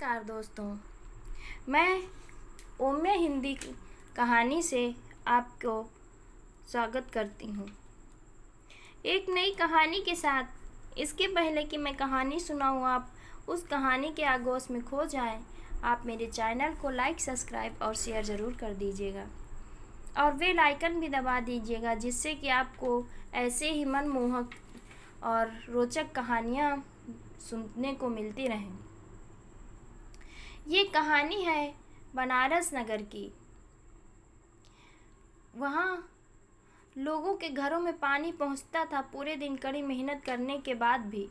नमस्कार दोस्तों, मैं ओम्य हिंदी की कहानी से आपको स्वागत करती हूँ एक नई कहानी के साथ। इसके पहले कि मैं कहानी सुनाऊँ, आप उस कहानी के आगोश में खो जाएं, आप मेरे चैनल को लाइक, सब्सक्राइब और शेयर ज़रूर कर दीजिएगा और बेल आइकन भी दबा दीजिएगा, जिससे कि आपको ऐसे ही मनमोहक और रोचक कहानियाँ सुनने को मिलती रहें। ये कहानी है बनारस नगर की। वहाँ लोगों के घरों में पानी पहुँचता था। पूरे दिन कड़ी मेहनत करने के बाद भी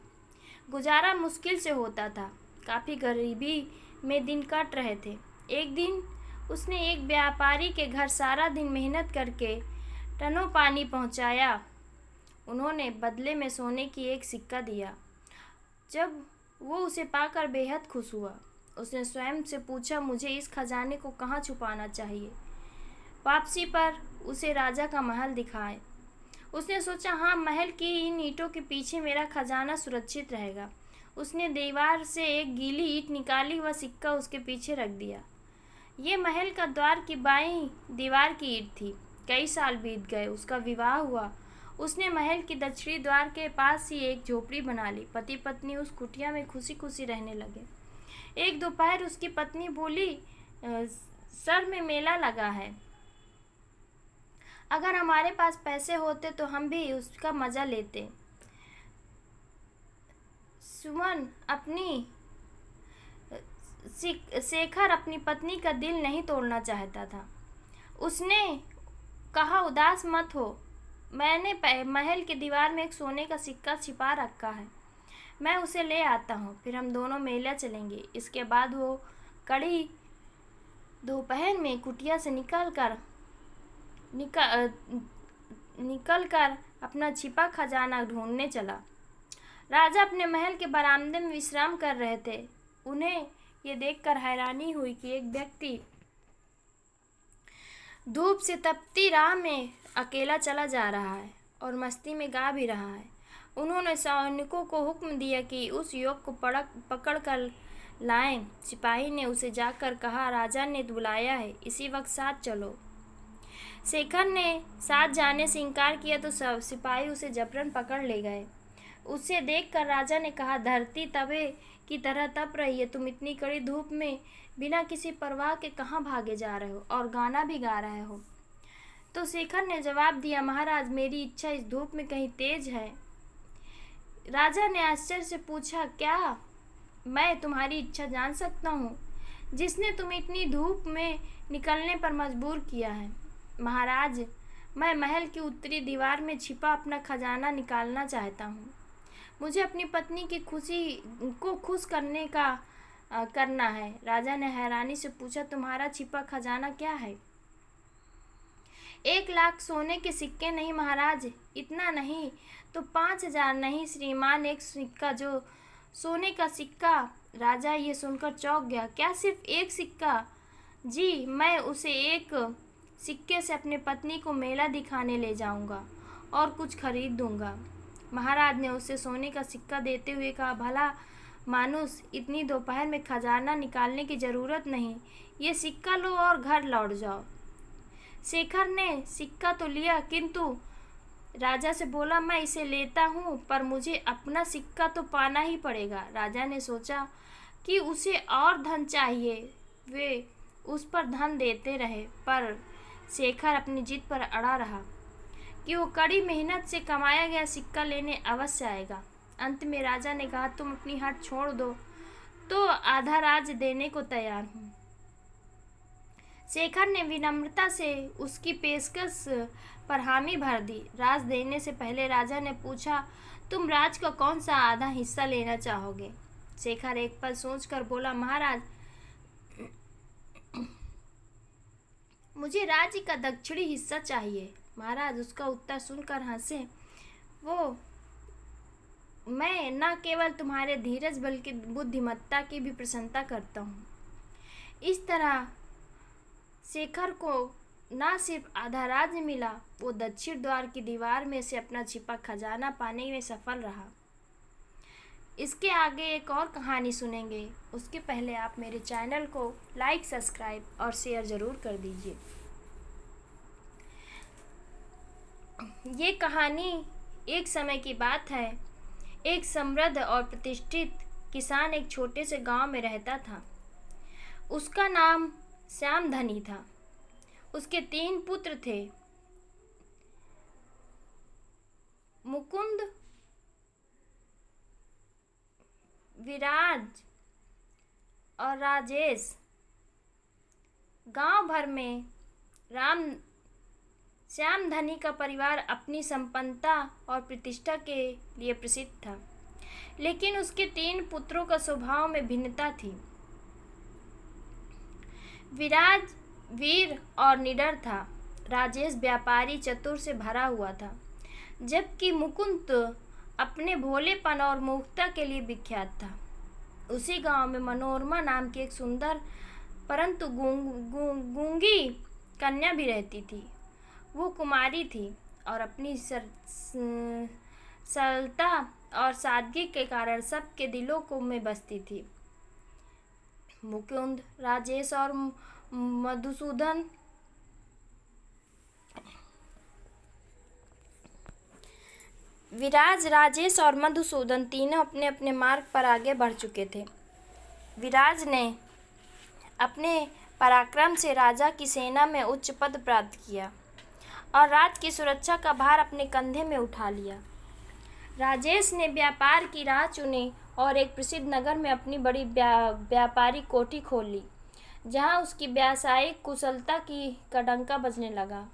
गुजारा मुश्किल से होता था। काफ़ी गरीबी में दिन कट रहे थे। एक दिन उसने एक व्यापारी के घर सारा दिन मेहनत करके टनों पानी पहुँचाया। उन्होंने बदले में सोने की एक सिक्का दिया। जब वो उसे पाकर बेहद खुश हुआ। उसने स्वयं से पूछा, मुझे इस खजाने को कहाँ छुपाना चाहिए। वापसी पर उसे राजा का महल दिखाए। उसने सोचा, हाँ, महल की इन ईंटों के पीछे मेरा खजाना सुरक्षित रहेगा। उसने दीवार से एक गीली ईंट निकाली व सिक्का उसके पीछे रख दिया। ये महल का द्वार की बाईं दीवार की ईंट थी। कई साल बीत गए। उसका विवाह हुआ। उसने महल की दक्षिणी द्वार के पास ही एक झोपड़ी बना ली। पति पत्नी उस कुटिया में खुशी खुशी रहने लगे। एक दोपहर उसकी पत्नी बोली, सर में मेला लगा है। अगर हमारे पास पैसे होते तो हम भी उसका मजा लेते। शेखर अपनी पत्नी का दिल नहीं तोड़ना चाहता था। उसने कहा, उदास मत हो, मैंने महल की दीवार में एक सोने का सिक्का छिपा रखा है, मैं उसे ले आता हूँ, फिर हम दोनों मेला चलेंगे। इसके बाद वो कड़ी दोपहर में कुटिया से निकल कर अपना छिपा खजाना ढूंढने चला। राजा अपने महल के बरामदे में विश्राम कर रहे थे। उन्हें ये देखकर हैरानी हुई कि एक व्यक्ति धूप से तपती राह में अकेला चला जा रहा है और मस्ती में गा भी रहा है। उन्होंने सैनिकों को हुक्म दिया कि उस युवक को पकड़ कर लाएं। सिपाही ने उसे जाकर कहा, राजा ने बुलाया है, इसी वक्त साथ चलो। शेखर ने साथ जाने से इनकार किया तो सब सिपाही उसे जबरन पकड़ ले गए। उसे देखकर राजा ने कहा, धरती तवे की तरह तप रही है, तुम इतनी कड़ी धूप में बिना किसी परवाह के कहाँ भागे जा रहे हो और गाना भी गा रहे हो। तो शेखर ने जवाब दिया, महाराज, मेरी इच्छा इस धूप में कहीं तेज है। राजा ने आश्चर्य से पूछा, क्या मैं तुम्हारी इच्छा जान सकता हूँ, जिसने तुम्हें इतनी धूप में निकलने पर मजबूर किया है। महाराज, मैं महल की उत्तरी दीवार में छिपा अपना खजाना निकालना चाहता हूँ। मुझे अपनी पत्नी की खुशी को खुश करना है। राजा ने हैरानी से पूछा, तुम्हारा छिपा खजाना क्या है? 1,00,000 सोने के सिक्के नहीं महाराज, इतना नहीं तो 5,000 नहीं श्रीमान, एक सिक्का, जो सोने का सिक्का। राजा ये सुनकर चौंक गया। क्या सिर्फ एक सिक्का? जी, मैं उसे एक सिक्के से अपनी पत्नी को मेला दिखाने ले जाऊंगा और कुछ खरीद दूंगा। महाराज ने उसे सोने का सिक्का देते हुए कहा, भला मानुस, इतनी दोपहर में खजाना निकालने की जरूरत नहीं, ये सिक्का लो और घर लौट जाओ। शेखर ने सिक्का तो लिया, किंतु राजा से बोला, मैं इसे लेता हूँ, पर मुझे अपना सिक्का तो पाना ही पड़ेगा। राजा ने सोचा कि उसे और धन चाहिए। वे उस पर धन देते रहे, पर शेखर अपनी जिद पर अड़ा रहा कि वो कड़ी मेहनत से कमाया गया सिक्का लेने अवश्य आएगा। अंत में राजा ने कहा, तुम अपनी हट छोड़ दो तो आधा राज देने को तैयार हूँ। शेखर ने विनम्रता से उसकी पेशकश पर हामी भर दी। राज देने से पहले राजा ने पूछा, तुम राज का कौन सा आधा हिस्सा लेना चाहोगे? शेखर एक पल सोचकर बोला, महाराज, मुझे राज्य का दक्षिणी हिस्सा चाहिए। महाराज उसका उत्तर सुनकर हंसे। वो, मैं न केवल तुम्हारे धीरज बल्कि बुद्धिमत्ता की भी प्रशंसा करता हूँ। इस तरह शेखर को न सिर्फ आधा राज्य मिला, वो दक्षिण द्वार की दीवार में से अपना छिपा खजाना पाने में सफल रहा। इसके आगे एक और कहानी सुनेंगे, उसके पहले आप मेरे चैनल को लाइक, सब्सक्राइब और शेयर ज़रूर कर दीजिए। ये कहानी एक समय की बात है। एक समृद्ध और प्रतिष्ठित किसान एक छोटे से गांव में रहता था। उसका नाम श्याम धनी था। उसके 3 पुत्र थे, मुकुंद, विराज और राजेश। गांव भर में श्याम धनी का परिवार अपनी संपन्नता और प्रतिष्ठा के लिए प्रसिद्ध था, लेकिन उसके 3 पुत्रों का स्वभाव में भिन्नता थी। विराज वीर और निडर था। राजेश व्यापारी चतुर से भरा हुआ था, जबकि मुकुंद अपने भोलेपन और मूर्खता के लिए विख्यात था। उसी गांव में मनोरमा नाम की एक सुंदर परंतु गूंगी कन्या भी रहती थी। वो कुमारी थी और अपनी सरलता और सादगी के कारण सबके दिलों को में बसती थी। मुकुंद, राजेश और मधुसूदन विराज, राजेश और मधुसूदन तीनों अपने अपने मार्ग पर आगे बढ़ चुके थे। विराज ने अपने पराक्रम से राजा की सेना में उच्च पद प्राप्त किया और राज्य की सुरक्षा का भार अपने कंधे में उठा लिया। राजेश ने व्यापार की राह चुनी और एक प्रसिद्ध नगर में अपनी बड़ी व्यापारी कोठी खोल ली, जहां उसकी व्यावसायिक कुशलता का डंका बजने लगा।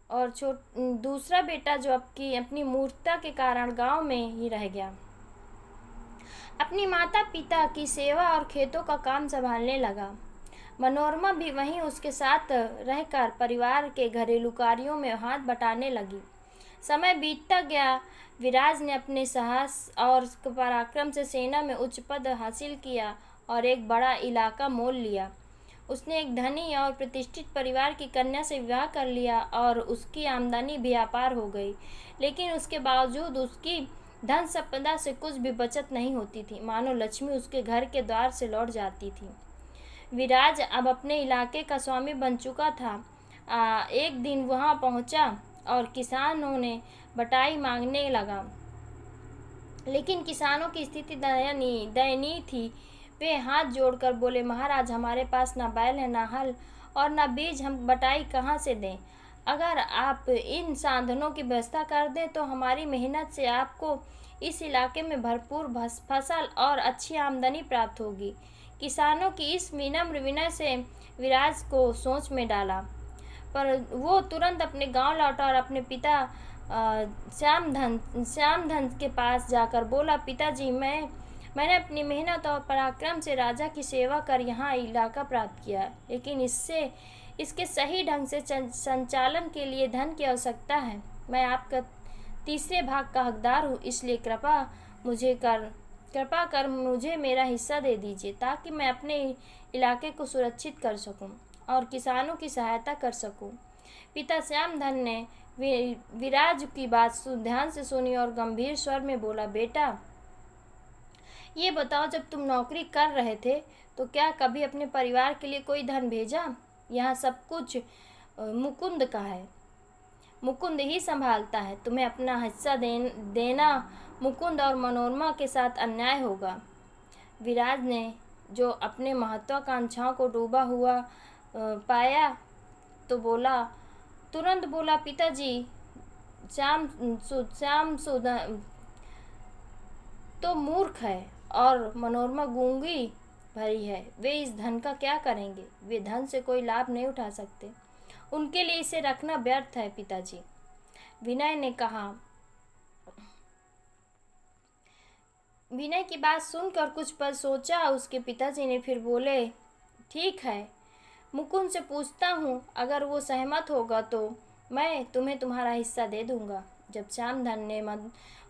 और दूसरा बेटा जो अपनी मूर्खता के कारण गांव में ही रह गया, अपनी माता पिता की सेवा और खेतों का काम संभालने लगा। मनोरमा भी वहीं उसके साथ रहकर परिवार के घरेलू कार्यों में हाथ बटाने लगी। समय बीतता गया। विराज ने अपने साहस और पराक्रम से सेना में उच्च पद हासिल किया और एक बड़ा इलाका मोल लिया। उसने एक धनी और प्रतिष्ठित परिवार की कन्या से विवाह कर लिया और उसकी आमदनी भी अपार हो गई, लेकिन उसके बावजूद उसकी धन संपदा से कुछ भी बचत नहीं होती थी, मानो लक्ष्मी उसके घर के द्वार से लौट जाती थी। विराज अब अपने इलाके का स्वामी बन चुका था। एक दिन वहां पहुंचा और किसानों ने बटाई मांगने लगा, लेकिन किसानों की स्थिति दयनीय थी। वे हाथ जोड़कर बोले, महाराज, हमारे पास ना बैल है, ना हल और ना बीज, हम बटाई कहाँ से दें? अगर आप इन साधनों की व्यवस्था कर दें तो हमारी मेहनत से आपको इस इलाके में भरपूर फसल और अच्छी आमदनी प्राप्त होगी। किसानों की इस विनम्र विनय से विराज को सोच में डाला, पर वो तुरंत अपने गांव लौटा और अपने पिता श्याम धन के पास जाकर बोला, पिताजी, मैंने अपनी मेहनत और पराक्रम से राजा की सेवा कर यहाँ इलाका प्राप्त किया, लेकिन इसके सही ढंग से संचालन के लिए धन की आवश्यकता है। मैं आपका 3 भाग का हकदार हूँ, इसलिए कृपा कर मुझे मेरा हिस्सा दे दीजिए, ताकि मैं अपने इलाके को सुरक्षित कर सकूं और किसानों की सहायता कर सकूं। पिता श्याम धन ने विराज की बात ध्यान से सुनी और गंभीर स्वर में बोला, बेटा, ये बताओ, जब तुम नौकरी कर रहे थे तो क्या कभी अपने परिवार के लिए कोई धन भेजा? यहाँ सब कुछ मुकुंद का है, मुकुंद ही संभालता है। तुम्हें अपना हिस्सा देना मुकुंद और मनोरमा के साथ अन्याय होगा। विराज ने जो अपने महत्वाकांक्षाओं को डूबा हुआ पाया तो तुरंत बोला, पिताजी, श्याम तो मूर्ख है और मनोरमा गूंगी भरी है। वे इस धन का क्या करेंगे? वे धन से कोई लाभ नहीं उठा सकते। उनके लिए इसे रखना व्यर्थ है, पिताजी। विनय ने कहा। विनय की बात सुनकर कुछ पल सोचा उसके पिताजी ने फिर बोले, ठीक है, मुकुंद से पूछता हूँ, अगर वो सहमत होगा तो मैं तुम्हें तुम्हारा हिस्सा दे दूंगा। जब श्याम धन ने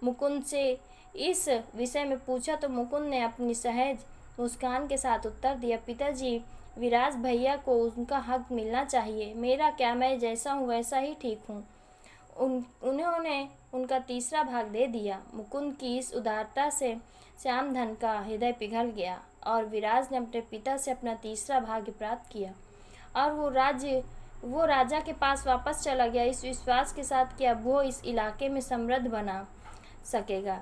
मुकुंद से इस विषय में पूछा तो मुकुंद ने अपनी सहज मुस्कान के साथ उत्तर दिया, पिताजी, विराज भैया को उनका हक मिलना चाहिए। मेरा क्या, मैं जैसा हूँ वैसा ही ठीक हूँ। उन्होंने उनका तीसरा भाग दे दिया। मुकुंद की इस उदारता से श्यामधन का हृदय पिघल गया और विराज ने अपने पिता से अपना तीसरा भाग्य प्राप्त किया और वो राजा के पास वापस चला गया, इस विश्वास के साथ कि अब वो इस इलाके में समृद्ध बना सकेगा।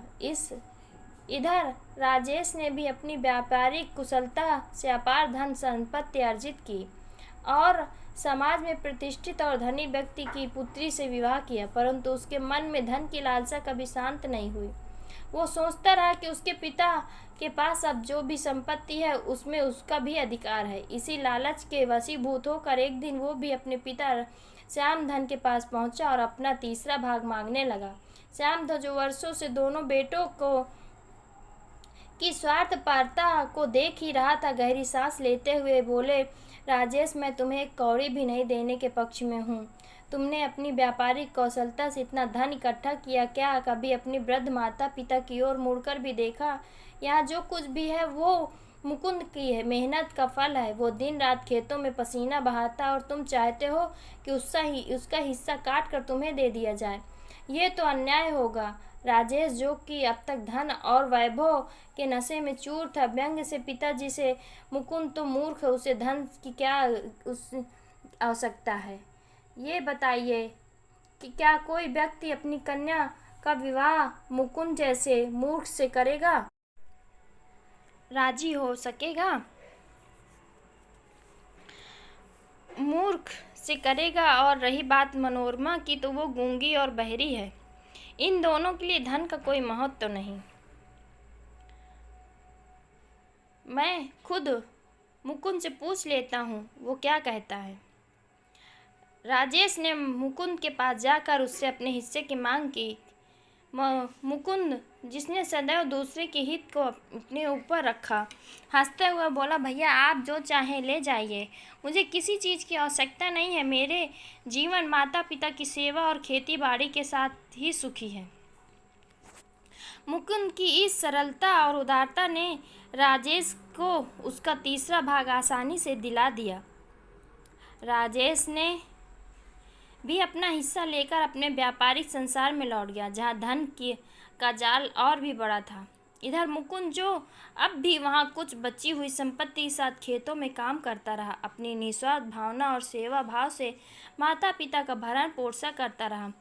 इधर राजेश ने भी अपनी व्यापारिक कुशलता से अपार धन संपत्ति अर्जित की और समाज में प्रतिष्ठित और धनी व्यक्ति की पुत्री से विवाह किया, परंतु उसके मन में धन की लालसा कभी शांत नहीं हुई। वो सोचता रहा कि उसके पिता के पास अब जो भी संपत्ति है उसमें उसका भी अधिकार है। इसी लालच के वशीभूत होकर एक दिन वो भी अपने पिता श्यामधन के पास पहुंचा और अपना तीसरा भाग मांगने लगा। श्यामधन जो वर्षों से दोनों बेटों की स्वार्थपरता को देख ही रहा था, गहरी सांस लेते हुए बोले, राजेश, मैं तुम्हें एक कौड़ी भी नहीं देने के पक्ष में हूँ। तुमने अपनी व्यापारिक कौशलता से इतना धन इकट्ठा किया, क्या कभी अपनी वृद्ध माता पिता की ओर मुड़कर भी देखा? यहाँ जो कुछ भी है वो मुकुंद की है मेहनत का फल है। वो दिन रात खेतों में पसीना बहाता और तुम चाहते हो कि उसका हिस्सा काट कर तुम्हें दे दिया जाए। ये तो अन्याय होगा। राजेश, जो कि अब तक धन और वैभव के नशे में चूर था, व्यंग्य से पिताजी से, मुकुंद तो मूर्ख है, उसे धन की क्या आवश्यकता है? ये बताइए कि क्या कोई व्यक्ति अपनी कन्या का विवाह मुकुंद जैसे मूर्ख से करेगा? राजी हो सकेगा? मूर्ख से करेगा। और रही बात मनोरमा की, तो वो गूंगी और बहरी है। इन दोनों के लिए धन का कोई महत्व तो नहीं। मैं खुद मुकुंद से पूछ लेता हूँ वो क्या कहता है। राजेश ने मुकुंद के पास जाकर उससे अपने हिस्से की मांग की। मुकुंद, जिसने सदैव दूसरे के हित को अपने ऊपर रखा, हंसते हुए बोला, भैया आप जो चाहें ले जाइए, मुझे किसी चीज़ की आवश्यकता नहीं है। मेरे जीवन माता पिता की सेवा और खेती बाड़ी के साथ ही सुखी है। मुकुंद की इस सरलता और उदारता ने राजेश को उसका तीसरा भाग आसानी से दिला दिया। राजेश ने भी अपना हिस्सा लेकर अपने व्यापारिक संसार में लौट गया, जहाँ धन का जाल और भी बड़ा था। इधर मुकुंद, जो अब भी वहाँ कुछ बची हुई संपत्ति के साथ खेतों में काम करता रहा, अपनी निस्वार्थ भावना और सेवा भाव से माता पिता का भरण पोषण करता रहा।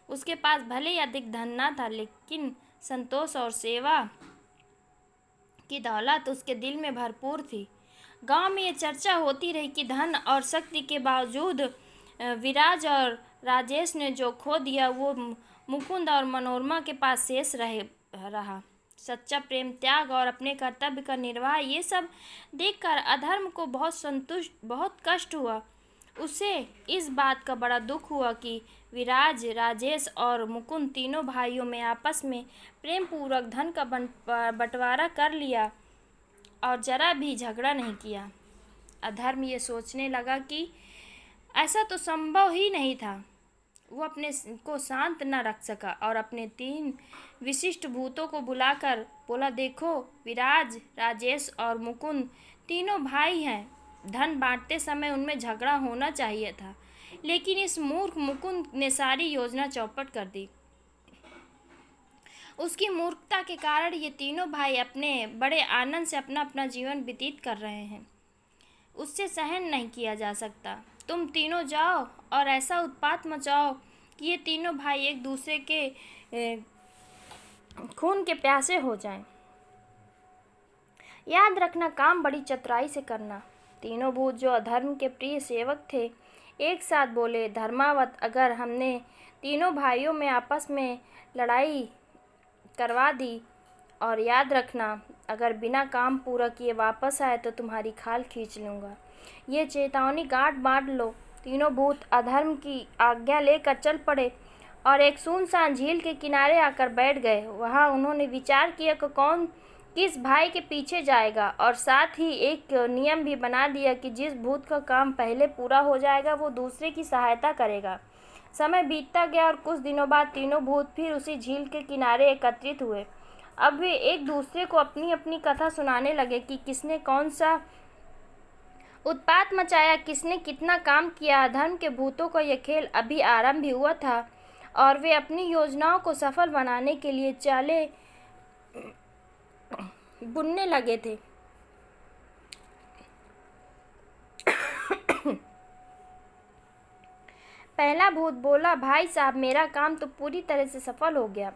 उसके पास भले ही अधिक धन न था, लेकिन संतोष और सेवा की दौलत उसके दिल में भरपूर थी। गांव में ये चर्चा होती रही कि धन और शक्ति के बावजूद विराज और राजेश ने जो खो दिया वो मुकुंद और मनोरमा के पास शेष रहा। सच्चा प्रेम, त्याग और अपने कर्तव्य का निर्वाह, ये सब देखकर अधर्म को बहुत कष्ट हुआ। उसे इस बात का बड़ा दुख हुआ कि विराज, राजेश और मुकुंद तीनों भाइयों में आपस में प्रेम पूर्वक धन का बंटवारा कर लिया और जरा भी झगड़ा नहीं किया। अधर्म ये सोचने लगा कि ऐसा तो संभव ही नहीं था। वो अपने को शांत न रख सका और अपने 3 विशिष्ट भूतों को बुलाकर बोला, देखो विराज, राजेश और मुकुंद तीनों भाई हैं। धन बांटते समय उनमें झगड़ा होना चाहिए था, लेकिन इस मूर्ख मुकुंद ने सारी योजना चौपट कर दी। उसकी मूर्खता के कारण ये तीनों भाई अपने बड़े आनंद से अपना अपना जीवन व्यतीत कर रहे हैं। उससे सहन नहीं किया जा सकता। तुम तीनों जाओ और ऐसा उत्पात मचाओ कि ये तीनों भाई एक दूसरे के खून के प्यासे हो जाएं। याद रखना, काम बड़ी चतुराई से करना। तीनों भूत, जो अधर्म के प्रिय सेवक थे, एक साथ बोले, धर्मावत, अगर हमने तीनों भाइयों में आपस में लड़ाई करवा दी, और याद रखना, अगर बिना काम पूरा किए वापस आए तो तुम्हारी खाल खींच लूँगा। ये चेतावनी गांठ बांध लो। तीनों भूत अधर्म की आज्ञा लेकर चल पड़े और एक सुनसान झील के किनारे आकर बैठ गए। वहाँ उन्होंने विचार किया कि कौन किस भाई के पीछे जाएगा, और साथ ही एक नियम भी बना दिया कि जिस भूत का काम पहले पूरा हो जाएगा वो दूसरे की सहायता करेगा। समय बीतता गया और कुछ दिनों बाद तीनों भूत फिर उसी झील के किनारे एकत्रित हुए। अब वे एक दूसरे को अपनी अपनी कथा सुनाने लगे कि किसने कौन सा उत्पात मचाया, किसने कितना काम किया। अधर्म के भूतों का यह खेल अभी आरंभ ही हुआ था और वे अपनी योजनाओं को सफल बनाने के लिए चालें बुनने लगे थे। पहला भूत बोला, भाई साहब, मेरा काम तो पूरी तरह से सफल हो गया।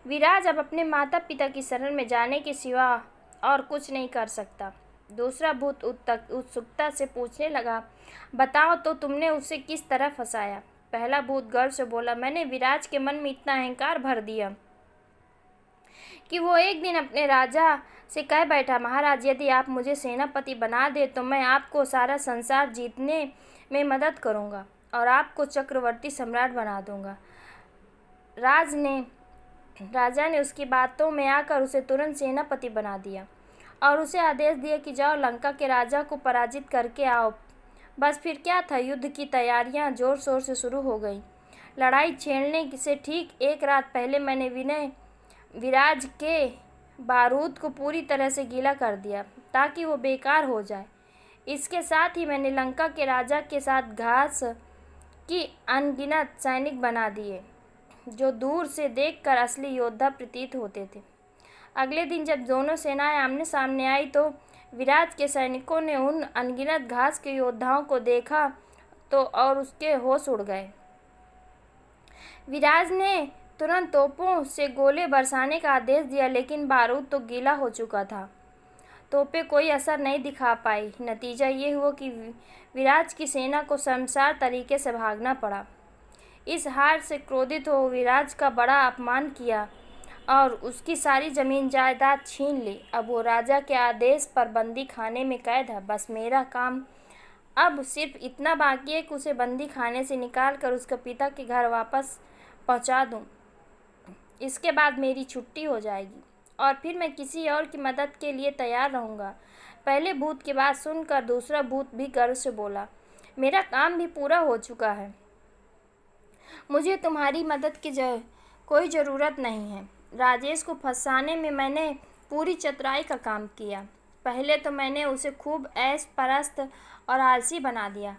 विराज अब अपने माता पिता की शरण में जाने के सिवा और कुछ नहीं कर सकता। दूसरा भूत उत्सुकता से पूछने लगा, बताओ तो तुमने उसे किस तरह फंसाया? पहला भूत गर्व से बोला, मैंने विराज के मन में इतना अहंकार भर दिया कि वो एक दिन अपने राजा से कह बैठा, महाराज, यदि आप मुझे सेनापति बना दे तो मैं आपको सारा संसार जीतने में मदद करूंगा और आपको चक्रवर्ती सम्राट बना दूंगा। राजा ने उसकी बातों में आकर उसे तुरंत सेनापति बना दिया और उसे आदेश दिया कि जाओ लंका के राजा को पराजित करके आओ। बस फिर क्या था, युद्ध की तैयारियां जोर शोर से शुरू हो गई। लड़ाई छेड़ने से ठीक एक रात पहले मैंने विराज के बारूद को पूरी तरह से गीला कर दिया ताकि वो बेकार हो जाए। इसके साथ ही मैंने लंका के राजा के साथ घास की अनगिनत सैनिक बना दिए जो दूर से देखकर असली योद्धा प्रतीत होते थे। अगले दिन जब दोनों सेनाएं आमने सामने आई तो विराज के सैनिकों ने उन अनगिनत घास के योद्धाओं को देखा तो और उसके होश उड़ गए। विराज ने तुरंत तोपों से गोले बरसाने का आदेश दिया, लेकिन बारूद तो गीला हो चुका था। तोपें कोई असर नहीं दिखा पाई। नतीजा ये हुआ कि विराज की सेना को शर्मसार तरीके से भागना पड़ा। इस हार से क्रोधित हो विराज का बड़ा अपमान किया और उसकी सारी जमीन जायदाद छीन ली। अब वो राजा के आदेश पर बंदी खाने में कैद है। बस मेरा काम अब सिर्फ इतना बाकी है कि उसे बंदी खाने से निकाल कर उसके पिता के घर वापस पहुंचा दूं। इसके बाद मेरी छुट्टी हो जाएगी और फिर मैं किसी और की मदद के लिए तैयार रहूँगा। पहले भूत की बात सुनकर दूसरा भूत भी गर्व से बोला, मेरा काम भी पूरा हो चुका है, मुझे तुम्हारी मदद की कोई ज़रूरत नहीं है। राजेश को फंसाने में मैंने पूरी चतुराई का काम किया। पहले तो मैंने उसे खूब ऐश परस्त और आलसी बना दिया,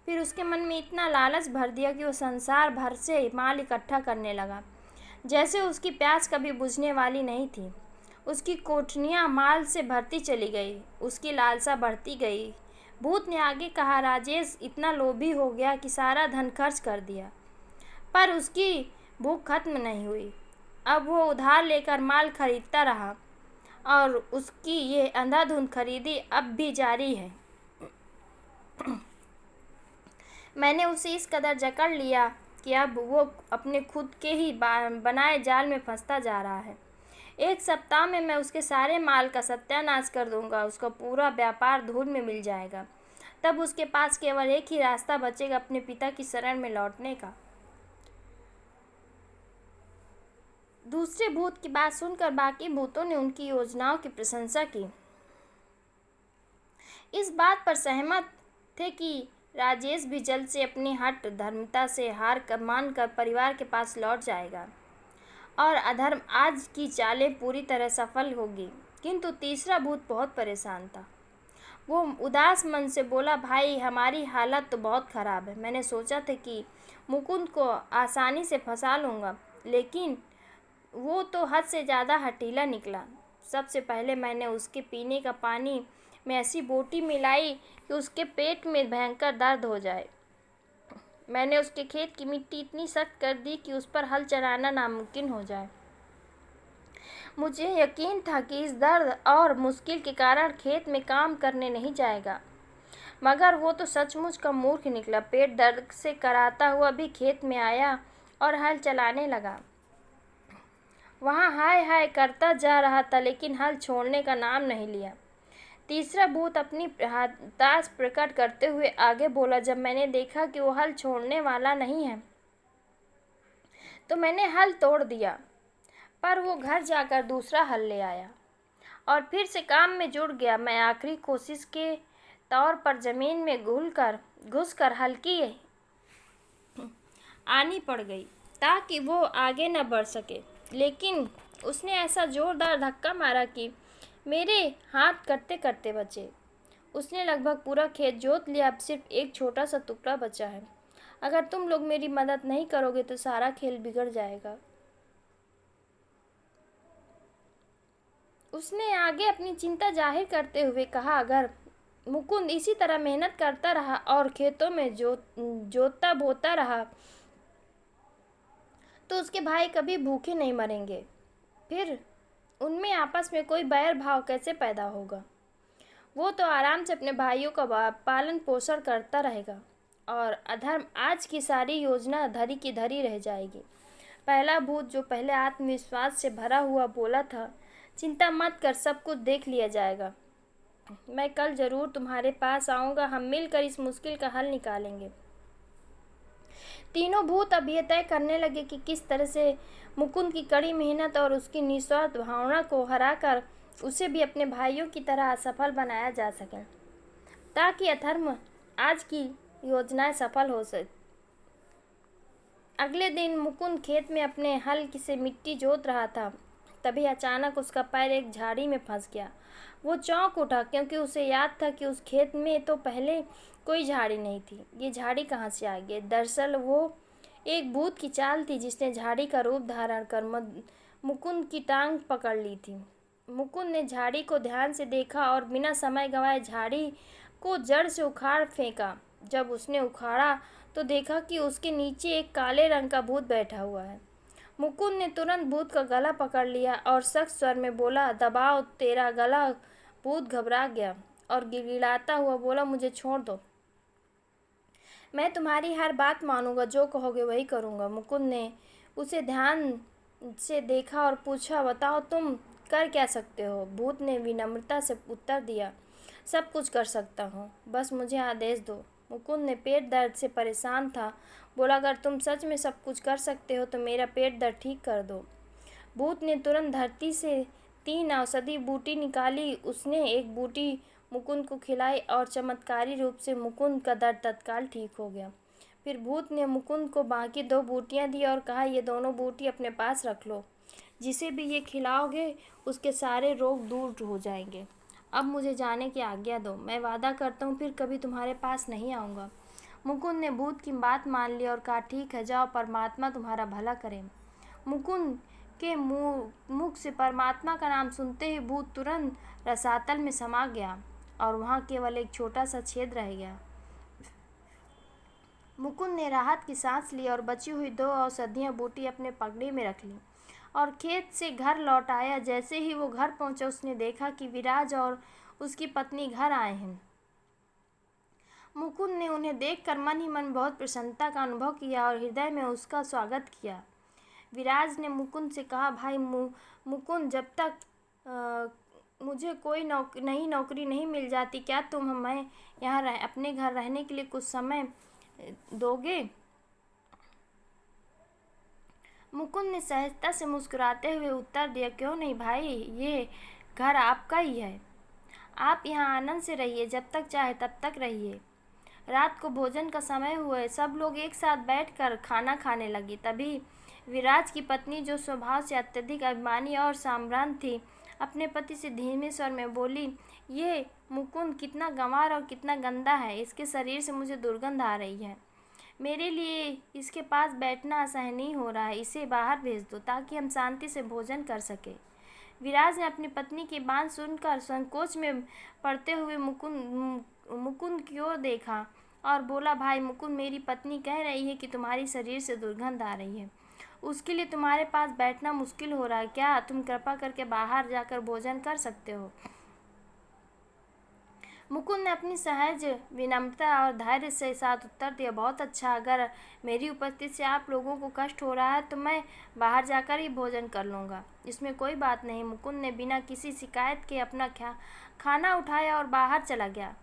फिर उसके मन में इतना लालच भर दिया कि वो संसार भर से माल इकट्ठा करने लगा, जैसे उसकी प्यास कभी बुझने वाली नहीं थी। उसकी कोठनियाँ माल से भरती चली गई, उसकी लालसा बढ़ती गई। भूत ने आगे कहा, राजेश इतना लोभी हो गया कि सारा धन खर्च कर दिया, पर उसकी भूख खत्म नहीं हुई। अब वो उधार लेकर माल खरीदता रहा और उसकी ये अंधाधुंध खरीदी अब भी जारी है। मैंने उसे इस कदर जकड़ लिया कि अब वो अपने खुद के ही बनाए जाल में फंसता जा रहा है। एक सप्ताह में मैं उसके सारे माल का सत्यानाश कर दूंगा, उसका पूरा व्यापार धूल में मिल जाएगा। तब उसके पास केवल एक ही रास्ता बचेगा, अपने पिता की शरण में लौटने का। दूसरे भूत की बात सुनकर बाकी भूतों ने उनकी योजनाओं की प्रशंसा की। इस बात पर सहमत थे कि राजेश भी जल्द से अपनी हठ धर्मता से हार मानकर परिवार के पास लौट जाएगा और अधर्म आज की चालें पूरी तरह सफल होगी। किंतु तीसरा भूत बहुत परेशान था। वो उदास मन से बोला, भाई, हमारी हालत तो बहुत ख़राब है। मैंने सोचा था कि मुकुंद को आसानी से फंसा लूँगा, लेकिन वो तो हद से ज़्यादा हठीला निकला। सबसे पहले मैंने उसके पीने का पानी में ऐसी बोटी मिलाई कि उसके पेट में भयंकर दर्द हो जाए। मैंने उसके खेत की मिट्टी इतनी सख्त कर दी कि उस पर हल चलाना नामुमकिन हो जाए। मुझे यकीन था कि इस दर्द और मुश्किल के कारण खेत में काम करने नहीं जाएगा, मगर वो तो सचमुच का मूर्ख निकला। पेट दर्द से कराता हुआ भी खेत में आया और हल चलाने लगा। वहाँ हाय हाय करता जा रहा था, लेकिन हल छोड़ने का नाम नहीं लिया। तीसरा भूत अपनी हताश प्रकट करते हुए आगे बोला, जब मैंने देखा कि वो हल छोड़ने वाला नहीं है तो मैंने हल तोड़ दिया, पर वो घर जाकर दूसरा हल ले आया और फिर से काम में जुट गया। मैं आखिरी कोशिश के तौर पर ज़मीन में घुसकर हल्की आनी पड़ गई ताकि वो आगे न बढ़ सके, लेकिन उसने ऐसा जोरदार धक्का मारा कि मेरे हाथ करते करते बचे। उसने लगभग पूरा खेत जोत लिया, अब सिर्फ एक छोटा सा टुकड़ा बचा है। अगर तुम लोग मेरी मदद नहीं करोगे तो सारा खेल बिगड़ जाएगा। उसने आगे अपनी चिंता जाहिर करते हुए कहा, अगर मुकुंद इसी तरह मेहनत करता रहा और खेतों में जोतता बोता रहा तो उसके भाई कभी भूखे नहीं मरेंगे। फिर उनमें आपस में कोई बैर भाव कैसे पैदा होगा? वो तो आराम से अपने भाइयों का पालन पोषण करता रहेगा और अधर्म आज की सारी योजना धरी की धरी रह जाएगी। पहला भूत, जो पहले आत्मविश्वास से भरा हुआ बोला था, चिंता मत कर, सब कुछ देख लिया जाएगा। मैं कल जरूर तुम्हारे पास आऊँगा, हम मिलकर इस मुश्किल का हल निकालेंगे। तीनों भूत अब ये तय करने लगे कि किस तरह से मुकुंद की कड़ी मेहनत और उसकी निस्वार्थ भावना को हराकर उसे भी अपने भाइयों की तरह असफल बनाया जा सके, ताकि अधर्म आज की योजनाएं सफल हो सके। अगले दिन मुकुंद खेत में अपने हल से मिट्टी जोत रहा था, तभी अचानक उसका पैर एक झाड़ी में फंस गया। वो चौंक उठा, क्योंकि उसे याद था कि उस खेत में तो पहले कोई झाड़ी नहीं थी। ये झाड़ी कहाँ से आ गई? दरअसल वो एक भूत की चाल थी, जिसने झाड़ी का रूप धारण कर मुकुंद की टांग पकड़ ली थी। मुकुंद ने झाड़ी को ध्यान से देखा और बिना समय गंवाए झाड़ी को जड़ से उखाड़ फेंका। जब उसने उखाड़ा तो देखा कि उसके नीचे एक काले रंग का भूत बैठा हुआ है। मुकुंद ने तुरंत भूत का गला पकड़ लिया और सख्त स्वर में बोला, दबाओ तेरा गला। भूत घबरा गया और गिड़गिड़ाता हुआ बोला, मुझे छोड़ दो, मैं तुम्हारी हर बात मानूंगा, जो कहोगे वही करूंगा। मुकुंद ने उसे ध्यान से देखा और पूछा, बताओ तुम कर क्या सकते हो? भूत ने विनम्रता से उत्तर दिया, सब कुछ कर सकता हूँ, बस मुझे आदेश दो। मुकुंद ने पेट दर्द से परेशान था, बोला, अगर तुम सच में सब कुछ कर सकते हो तो मेरा पेट दर्द ठीक कर दो। भूत ने तुरंत धरती से 3 औषधि बूटी निकाली। उसने एक बूटी मुकुंद को खिलाई और चमत्कारी रूप से मुकुंद का दर्द तत्काल ठीक हो गया। फिर भूत ने मुकुंद को बाकी 2 बूटियां दी और कहा, ये दोनों बूटी अपने पास रख लो, जिसे भी ये खिलाओगे उसके सारे रोग दूर हो जाएंगे। अब मुझे जाने की आज्ञा दो, मैं वादा करता हूँ फिर कभी तुम्हारे पास नहीं आऊँगा। मुकुंद ने भूत की बात मान ली और कहा, ठीक है, जाओ, परमात्मा तुम्हारा भला करे। मुकुंद के मुख से परमात्मा का नाम सुनते ही भूत तुरंत रसातल में समा गया और वहाँ केवल एक छोटा सा छेद रह गया। मुकुंद ने राहत की सांस ली और बची हुई 2 औषधियाँ बूटी अपने पगड़ी में रख ली और खेत से घर लौट आया। जैसे ही वो घर पहुंचा, उसने देखा कि विराज और उसकी पत्नी घर आए हैं। मुकुंद ने उन्हें देखकर मन ही मन बहुत प्रसन्नता का अनुभव किया और हृदय में उसका स्वागत किया। विराज ने मुकुंद से कहा, भाई मुकुंद, जब तक मुझे कोई नई नौकरी नहीं मिल जाती, क्या तुम हमें यहाँ अपने घर रहने के लिए कुछ समय दोगे? मुकुंद ने सहजता से मुस्कुराते हुए उत्तर दिया, क्यों नहीं भाई, ये घर आपका ही है। आप यहाँ आनंद से रहिए, जब तक चाहे तब तक रहिए। रात को भोजन का समय हुआ, सब लोग एक साथ बैठकर खाना खाने लगी। तभी विराज की पत्नी, जो स्वभाव से अत्यधिक अभिमानी और साम्रांत थी, अपने पति से धीमे स्वर में बोली, ये मुकुंद कितना गंवार और कितना गंदा है, इसके शरीर से मुझे दुर्गंध आ रही है। मेरे लिए इसके पास बैठना असहनीय हो रहा है, इसे बाहर भेज दो ताकि हम शांति से भोजन कर सके। विराज ने अपनी पत्नी की बात सुनकर संकोच में पड़ते हुए मुकुंद की ओर देखा और बोला, भाई मुकुंद, मेरी पत्नी कह रही है कि तुम्हारी शरीर से दुर्गंध आ रही है, उसके लिए तुम्हारे पास बैठना मुश्किल हो रहा है, क्या तुम कृपा करके बाहर जाकर भोजन कर सकते हो? मुकुंद ने अपनी सहज विनम्रता और धैर्य से साथ उत्तर दिया, बहुत अच्छा, अगर मेरी उपस्थिति से आप लोगों को कष्ट हो रहा है तो मैं बाहर जाकर ही भोजन कर लूँगा, इसमें कोई बात नहीं। मुकुंद ने बिना किसी शिकायत के अपना खाना उठाया और बाहर चला गया।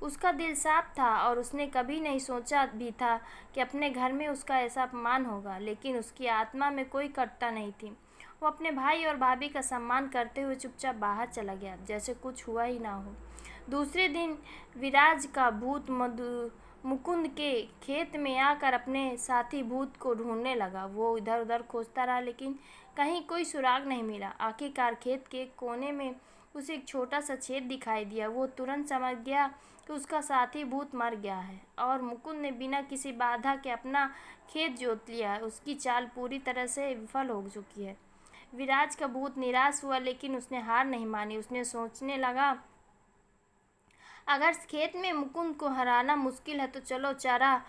उसका दिल साफ था और उसने कभी नहीं सोचा भी था कि अपने घर में उसका ऐसा अपमान होगा, लेकिन उसकी आत्मा में कोई कटुता नहीं थी। वो अपने भाई और भाभी का सम्मान करते हुए चुपचाप बाहर चला गया, जैसे कुछ हुआ ही ना हो। दूसरे दिन विराज का भूत मुकुंद के खेत में आकर अपने साथी भूत को ढूंढने लगा। वो इधर उधर खोजता रहा, लेकिन कहीं कोई सुराग नहीं मिला। आखिरकार खेत के कोने में उसे एक छोटा सा छेद दिखाई दिया। वो तुरंत समझ गया कि उसका साथी भूत मर गया है और मुकुंद ने बिना किसी बाधा के अपना खेत जोत लिया है। उसकी चाल पूरी तरह से विफल हो चुकी है। विराज का भूत निराश हुआ, लेकिन उसने हार नहीं मानी। उसने सोचने लगा, अगर खेत में मुकुंद को हराना मुश्किल है तो चलो चारा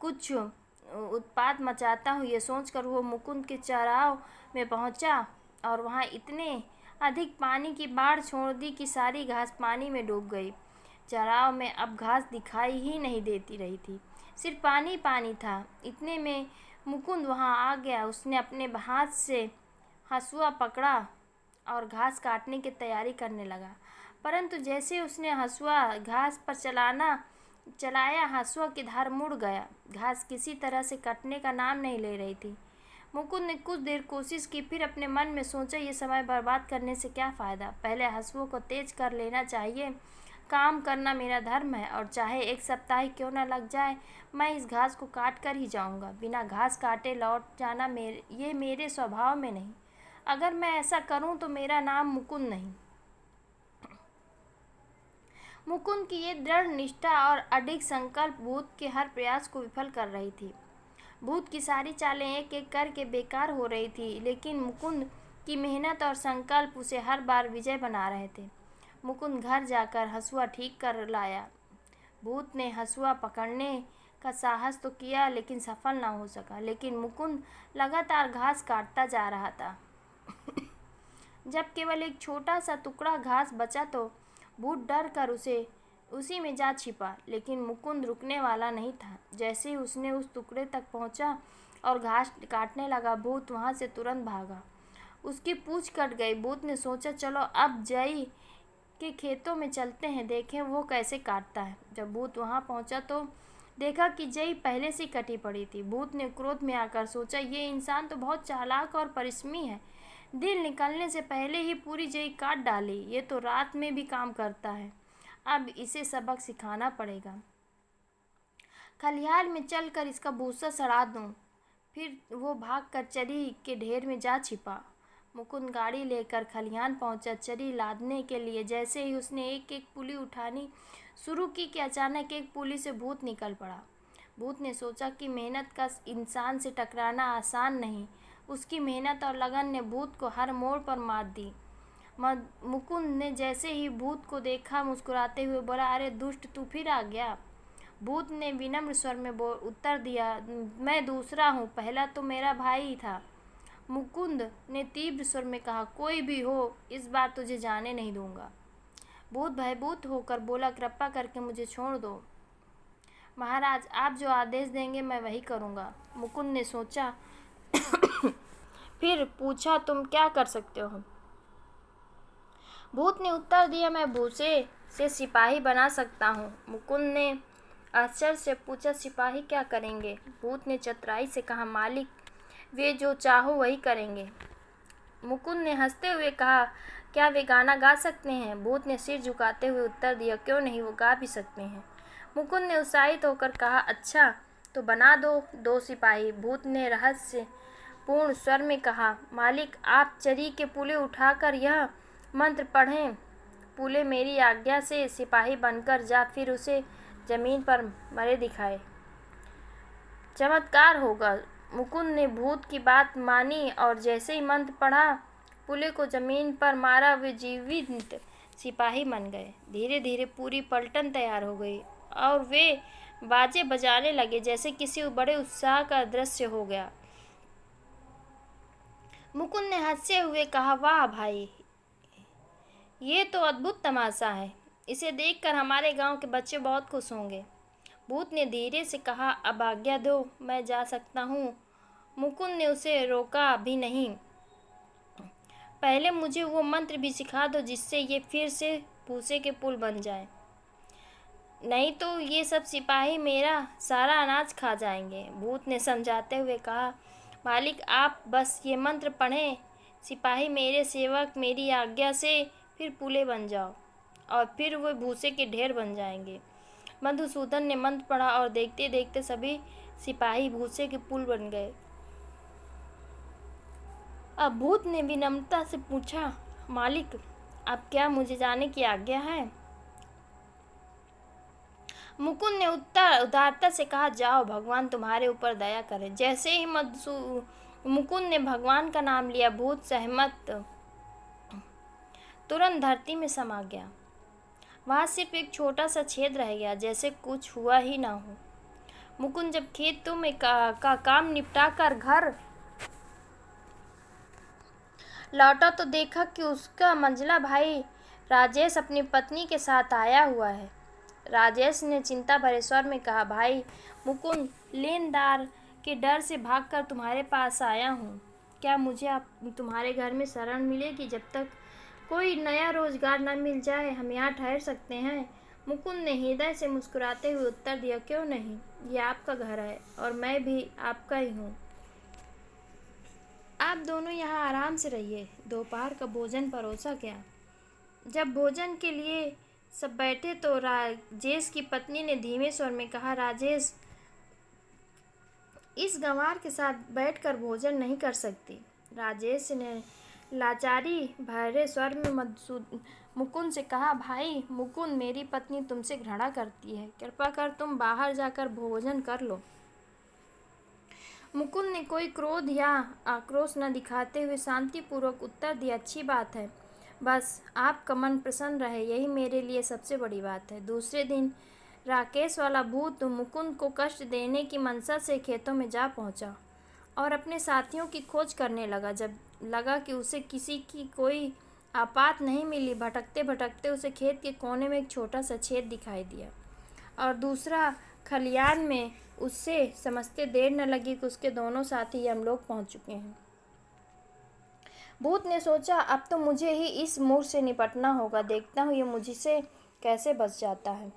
कुछ उत्पात मचाता हूँ। ये सोचकर वो मुकुंद के चराव में पहुंचा और वहाँ इतने अधिक पानी की बाढ़ छोड़ दी कि सारी घास पानी में डूब गई। चराव में अब घास दिखाई ही नहीं देती रही थी, सिर्फ पानी पानी था। इतने में मुकुंद वहाँ आ गया। उसने अपने हाथ से हंसुआ पकड़ा और घास काटने की तैयारी करने लगा, परंतु जैसे उसने हंसुआ घास पर चलाया, हंसुआ की धार मुड़ गया। घास किसी तरह से कटने का नाम नहीं ले रही थी। मुकुंद ने कुछ देर कोशिश की, फिर अपने मन में सोचा, ये समय बर्बाद करने से क्या फ़ायदा। पहले हंसुओं को तेज कर लेना चाहिए। काम करना मेरा धर्म है और चाहे 1 सप्ताह ही क्यों न लग जाए, मैं इस घास को काट कर ही जाऊंगा। बिना घास काटे लौट जाना ये मेरे स्वभाव में नहीं। अगर मैं ऐसा करूं तो मेरा नाम मुकुंद नहीं। मुकुंद की ये दृढ़ निष्ठा और अडिग संकल्प भूत के हर प्रयास को विफल कर रही थी। भूत की सारी चालें एक एक करके बेकार हो रही थी, लेकिन मुकुंद की मेहनत और संकल्प उसे हर बार विजय बना रहे थे। मुकुंद घर जाकर हंसुआ ठीक कर लाया। भूत ने हंसुआ पकड़ने का साहस तो किया, लेकिन सफल ना हो सका। लेकिन मुकुंद लगातार घास काटता जा रहा था। जब केवल एक छोटा सा टुकड़ा घास बचा तो भूत डर कर उसी में जा छिपा, लेकिन मुकुंद रुकने वाला नहीं था। जैसे ही उसने उस टुकड़े तक पहुंचा और घास काटने लगा, भूत वहां से तुरंत भागा। उसकी पूंछ कट गई। भूत ने सोचा, चलो अब जई के खेतों में चलते हैं, देखें वो कैसे काटता है। जब भूत वहां पहुंचा तो देखा कि जई पहले से कटी पड़ी थी। भूत ने क्रोध में आकर सोचा, ये इंसान तो बहुत चालाक और परिश्रमी है। दिन निकलने से पहले ही पूरी जई काट डाली। ये तो रात में भी काम करता है। अब इसे सबक सिखाना पड़ेगा। खलिहान में चलकर इसका भूसा सड़ा दूं। फिर वो भागकर चरी के ढेर में जा छिपा। मुकुंद गाड़ी लेकर खलिहान पहुंचा चरी लादने के लिए। जैसे ही उसने एक एक पुली उठानी शुरू की कि अचानक एक पुली से भूत निकल पड़ा। भूत ने सोचा कि मेहनत का इंसान से टकराना आसान नहीं। उसकी मेहनत और लगन ने भूत को हर मोड़ पर मात दी। मुकुंद ने जैसे ही भूत को देखा, मुस्कुराते हुए बोला, अरे दुष्ट, तू फिर आ गया। भूत ने विनम्र स्वर में उत्तर दिया, मैं दूसरा हूँ, पहला तो मेरा भाई ही था। मुकुंद ने तीव्र स्वर में कहा, कोई भी हो, इस बार तुझे जाने नहीं दूंगा। भूत भयभीत होकर बोला, कृपा करके मुझे छोड़ दो। महाराज, आप जो आदेश देंगे मैं वही करूँगा। मुकुंद ने सोचा, फिर पूछा, तुम क्या कर सकते हो? भूत ने उत्तर दिया, मैं भूसे से सिपाही बना सकता हूँ। मुकुंद ने आश्चर्य से पूछा, सिपाही क्या करेंगे? भूत ने चतुराई से कहा, मालिक, वे जो चाहो वही करेंगे। मुकुंद ने हंसते हुए कहा, क्या वे गाना गा सकते हैं? भूत ने सिर झुकाते हुए उत्तर दिया, क्यों नहीं, वो गा भी सकते हैं। मुकुंद ने उत्साहित होकर कहा, अच्छा तो बना दो 2 सिपाही। भूत ने रहस्य पूर्ण स्वर में कहा, मालिक, आप चरी के पुले उठाकर यह मंत्र पढ़ें, पुले मेरी आज्ञा से सिपाही बनकर जा, फिर उसे जमीन पर मरे दिखाए, चमत्कार होगा। मुकुंद ने भूत की बात मानी और जैसे ही मंत्र पढ़ा, पुले को जमीन पर मारा, वे जीवित सिपाही बन गए। धीरे धीरे पूरी पलटन तैयार हो गई और वे बाजे बजाने लगे, जैसे किसी बड़े उत्साह का दृश्य हो गया। मुकुंद ने हंसते हुए कहा, वाह भाई, ये तो अद्भुत तमाशा है। इसे देखकर हमारे गांव के बच्चे बहुत खुश होंगे। भूत ने धीरे से कहा, अब आज्ञा दो, मैं जा सकता हूँ। मुकुंद ने उसे रोका भी नहीं, पहले मुझे वो मंत्र भी सिखा दो जिससे ये फिर से भूसे के पुल बन जाए, नहीं तो ये सब सिपाही मेरा सारा अनाज खा जाएंगे। भूत ने समझाते हुए कहा, मालिक, आप बस ये मंत्र पढ़ें, सिपाही मेरे सेवक, मेरी आज्ञा से फिर पुले बन जाओ और फिर वो भूसे के ढेर बन जाएंगे। मधुसूदन ने मंत्र पढ़ा और देखते देखते सभी सिपाही भूसे के पुल बन गए। अब भूत ने विनम्रता से पूछा, मालिक, अब क्या मुझे जाने की आज्ञा है? मुकुंद ने उदारता से कहा, जाओ, भगवान तुम्हारे ऊपर दया करे। जैसे ही मुकुंद ने भगवान का नाम लिया, भूत सहमत तुरंत धरती में समा गया। वहां सिर्फ एक छोटा सा छेद रह गया, जैसे कुछ हुआ ही ना हो। मुकुंद जब खेतों में का काम निपटा कर घर लौटा तो देखा कि उसका मंझला भाई राजेश अपनी पत्नी के साथ आया हुआ है। राजेश ने चिंता भरे स्वर में कहा, भाई मुकुंद, लेनदार के डर से भागकर तुम्हारे पास आया हूँ। क्या मुझे तुम्हारे घर में शरण मिलेगी? जब तक कोई नया रोजगार न मिल जाए हम यहाँ ठहर सकते हैं। मुकुंद ने हृदय से मुस्कुराते हुए उत्तर दिया, क्यों नहीं, ये आपका घर है और मैं भी आपका ही हूँ। आप दोनों यहाँ आराम से रहिए। दोपहर का भोजन परोसा गया। जब भोजन के लिए सब बैठे तो राजेश की पत्नी ने धीमे स्वर में कहा, राजेश, इस गंवार के साथ बैठकर भोजन नहीं कर सकती। राजेश ने लाचारी भरे स्वर में मुकुंद से कहा, भाई मुकुंद, मेरी पत्नी तुमसे घृणा करती है, कृपा कर तुम बाहर जाकर भोजन कर लो। मुकुंद ने कोई क्रोध या आक्रोश न दिखाते हुए शांतिपूर्वक उत्तर दिया, अच्छी बात है, बस आपका मन प्रसन्न रहे, यही मेरे लिए सबसे बड़ी बात है। दूसरे दिन राकेश वाला भूत मुकुंद को कष्ट देने की मंशा से खेतों में जा पहुंचा और अपने साथियों की खोज करने लगा। जब लगा कि उसे किसी की कोई आपात नहीं मिली, भटकते भटकते उसे खेत के कोने में एक छोटा सा छेद दिखाई दिया और दूसरा खलियान में। उससे समझते देर न लगी कि उसके दोनों साथी यमलोक पहुंच चुके हैं। भूत ने सोचा, अब तो मुझे ही इस मूर्ख से निपटना होगा, देखता हूँ ये मुझसे कैसे बच जाता है।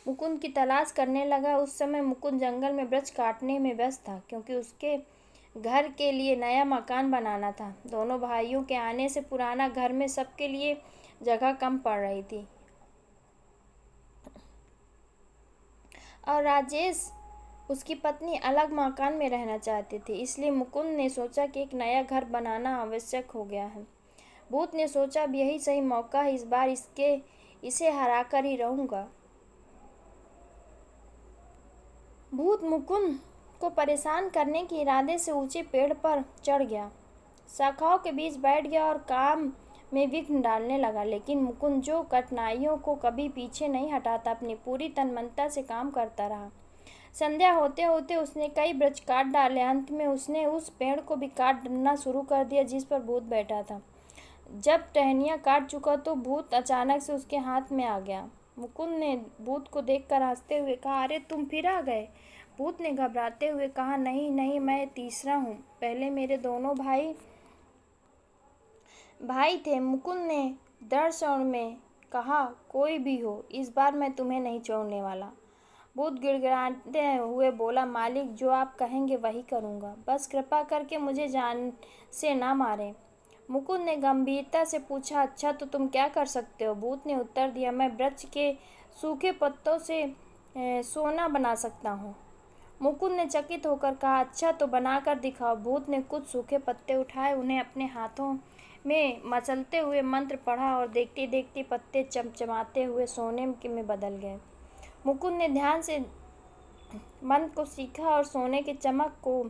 मुकुंद की तलाश करने लगा। उस समय मुकुंद जंगल में वृक्ष काटने में व्यस्त था, क्योंकि उसके घर के लिए नया मकान बनाना था। दोनों भाइयों के आने से पुराना घर में सबके लिए जगह कम पड़ रही थी और राजेश उसकी पत्नी अलग मकान में रहना चाहती थी। इसलिए मुकुंद ने सोचा कि एक नया घर बनाना आवश्यक हो गया है। भूत ने सोचा, अब यही सही मौका है, इस बार इसे हराकर ही रहूंगा। भूत मुकुंद को परेशान करने के इरादे से ऊंचे पेड़ पर चढ़ गया, शाखाओं के बीच बैठ गया और काम में विघ्न डालने लगा। लेकिन मुकुंद, जो कठिनाइयों को कभी पीछे नहीं हटाता, अपनी पूरी तन्मयता से काम करता रहा। संध्या होते होते उसने कई वृक्ष काट डाले। अंत में उसने उस पेड़ को भी काटना शुरू कर दिया जिस पर भूत बैठा था। जब टहनियाँ काट चुका तो भूत अचानक से उसके हाथ में आ गया। मुकुंद ने भूत को देखकर हंसते हुए कहा, अरे तुम फिर आ गए। भूत ने घबराते हुए कहा, नहीं नहीं, मैं तीसरा हूँ, पहले मेरे दोनों भाई थे। मुकुंद ने दृढ़ स्वर में कहा, कोई भी हो, इस बार मैं तुम्हें नहीं छोड़ने वाला। भूत गिड़गिड़ाते हुए बोला, मालिक, जो आप कहेंगे वही करूँगा, बस कृपा करके मुझे जान से ना मारें। मुकुंद ने गंभीरता से पूछा, अच्छा तो तुम क्या कर सकते हो? भूत ने उत्तर दिया, मैं वृक्ष के सूखे पत्तों से सोना बना सकता हूँ। मुकुंद ने चकित होकर कहा, अच्छा तो बनाकर दिखाओ। भूत ने कुछ सूखे पत्ते उठाए, उन्हें अपने हाथों में मचलते हुए मंत्र पढ़ा और देखते देखते पत्ते चमचमाते हुए सोने में बदल गए। मुकुंद ने ध्यान से मंत्र को सीखा और सोने के चमक को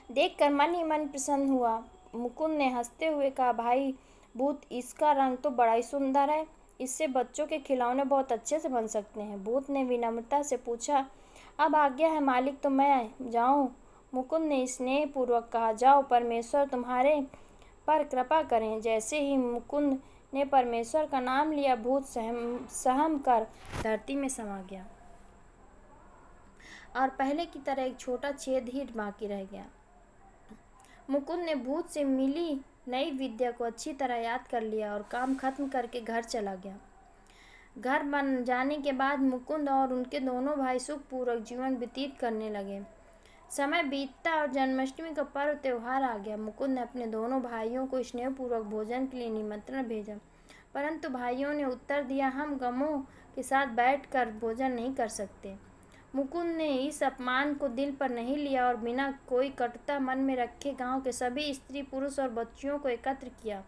देखकर मन ही मन प्रसन्न हुआ। मुकुंद ने हंसते हुए कहा, भाई भूत, इसका रंग तो बड़ा ही सुंदर है, इससे बच्चों के खिलौने बहुत अच्छे से बन सकते हैं। भूत ने विनम्रता से पूछा, अब आज्ञा है मालिक, तो मैं जाऊं? मुकुंद ने स्नेहपूर्वक कहा, जाओ, परमेश्वर तुम्हारे पर कृपा करें। जैसे ही मुकुंद ने परमेश्वर का नाम लिया, भूत सहम कर धरती में समा गया और पहले की तरह एक छोटा छेद ही बाकी रह गया। मुकुंद ने भूत से मिली नई विद्या को अच्छी तरह याद कर लिया और काम खत्म करके घर चला गया। घर बन जाने के बाद मुकुंद और उनके दोनों भाई सुखपूर्वक जीवन व्यतीत करने लगे। समय बीतता और जन्माष्टमी का पर्व त्योहार आ गया। मुकुंद ने अपने दोनों भाइयों को स्नेहपूर्वक भोजन के लिए निमंत्रण भेजा। परंतु भाइयों ने उत्तर दिया, हम गमों के साथ बैठकर भोजन नहीं कर सकते। मुकुंद ने इस अपमान को दिल पर नहीं लिया और बिना कोई कटुता मन में रखे गांव के सभी स्त्री पुरुष और बच्चियों को एकत्र किया,